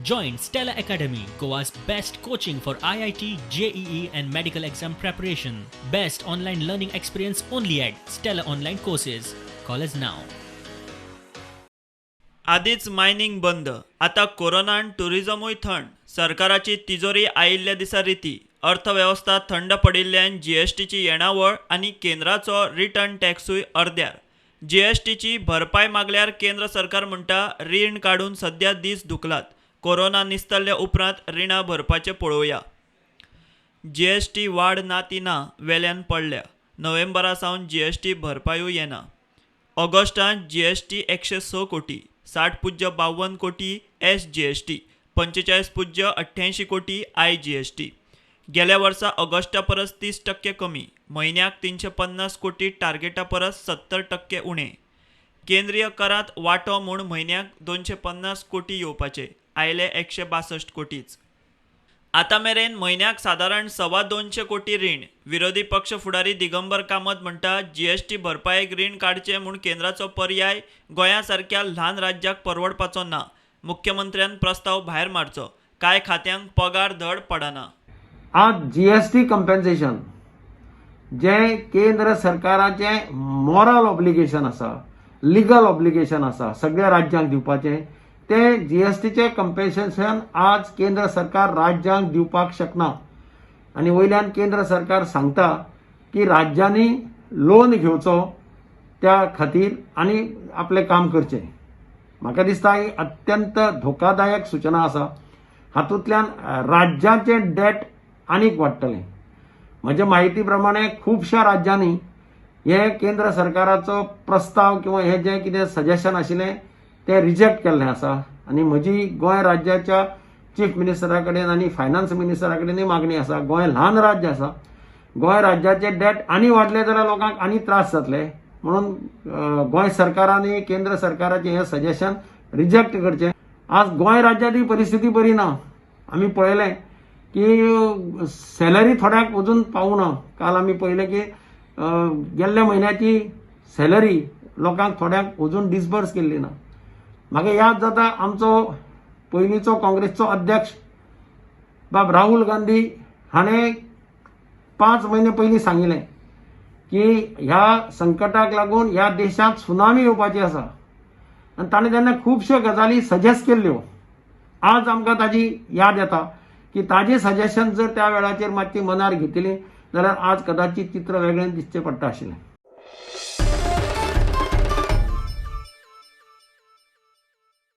Join Stella Academy, Goa's best coaching for IIT, JEE and medical exam preparation. Best online learning experience only at Stella Online Courses. Call us now. आधीच mining बंद, आता corona आणि टुरिझमूय थंड. सरकाराची तिजोरी आयिल्ल्या दिसा रिती. अर्थव्यवस्था थंड पडिल्ल्यान जीएसटीची येणावळ आणि केंद्राचो रिटर्न टॅक्सूय अर्द्यार. जीएसटीची भरपाय मागल्यार केंद्र सरकार म्हणटा रीण काढून सध्या दीस धुकलात. कोरोना निस्तरल्या उपरांत रिणां भरपाचें पळोवया. जीएसटी वाड ना ती ना वेल्यान पडल्या. नोव्हेंबरा सावन जीएसटी भरपायूय येना. ऑगस्टांत जीएसटी 106 कोटी, 60.52 कोटी एसजीएसटी, 45.88 कोटी आयजीएसटी. गेल्या वर्सा ऑगस्टा परस 30% कमी. म्हयन्याक 350 कोटी टार्गेटा परस 70% उणें. केंद्रीय करांत वांटो म्हूण म्हयन्याक 250 कोटी येवपाचे, आयले 162 कोटीच. आतां मेरेन म्हयन्याक सादारण 225 कोटी रीण. विरोधी पक्ष फुडारी दिगंबर कामत म्हणटा जीएसटी भरपायेक रीण काडचें म्हूण केंद्राचो पर्याय गोंया सारक्या ल्हान राज्याक परवडपाचो ना. मुख्यमंत्र्यान प्रस्ताव भायर मारचो. कांय खात्यांक पगार धड पडना. आज जीएसटी कंपेन्सेशन जे केंद्र सरकाराचें मॉरल ऑब्लिगेशन आसा, लिगल ऑब्लिगेशन आसा सगळ्या राज्यांक दिवपाचें, ते जीएसटीचे कंपेन्सेशन आज केंद्र सरकार राज्यांक दिवपाक शकना. आनी वयल्यान केंद्र सरकार सांगता की राज्यांनी लोन घेवचो त्या खातीर आनी आपलें काम करचें. म्हाका दिसता ही अत्यंत धोकादायक सूचना आसा. हातूंतल्यान राज्याचें डेट आनीक वाडटलें. म्हज्या म्हायती प्रमाणे खुबश्या राज्यांनी हे केंद्र सरकाराचो प्रस्ताव किंवा हे जे कितें सजेशन आशिल्लें ते रिजेक्ट केल्लें आसा. आनी म्हजी गोंय राज्याच्या चीफ मिनिस्टरा कडेन आनी फायनान्स मिनिस्टरा कडेनय मागणी आसा. गोंय ल्हान राज्य आसा. गोंय राज्याचे डेट आनी वाडले जाल्यार लोकांक आनी त्रास जातले. म्हणून गोंय सरकारान केंद्र सरकाराचें हें सजेशन रिजेक्ट करचें. आज गोंय राज्यात ही परिस्थिती बरी ना. आमी पळयलें की सॅलरी थोड्याक अजून पावूना. काल आमी पळयलें की गेल्ल्या म्हयन्याची सॅलरी लोकांक थोड्यांक अजून डिसबर्स केल्ली ना. म्हाका याद जाता आमचो पयलींचो काँग्रेसचो अध्यक्ष बाब राहुल गांधी हाणें 5 म्हयने पयलीं सांगिल्लें की ह्या संकटाक लागून ह्या देशांत सुनामी येवपाची आसा. आनी ताणें तेन्ना खुबश्यो गजाली सजेस्ट केल्ल्यो. आज आमकां ताजी याद येता की ताजें सजेशन जर त्या वेळाचेर मातशी मनार घेतली जाल्यार आज कदाचित चित्र वेगळें दिसचें पडटा आशिल्लें.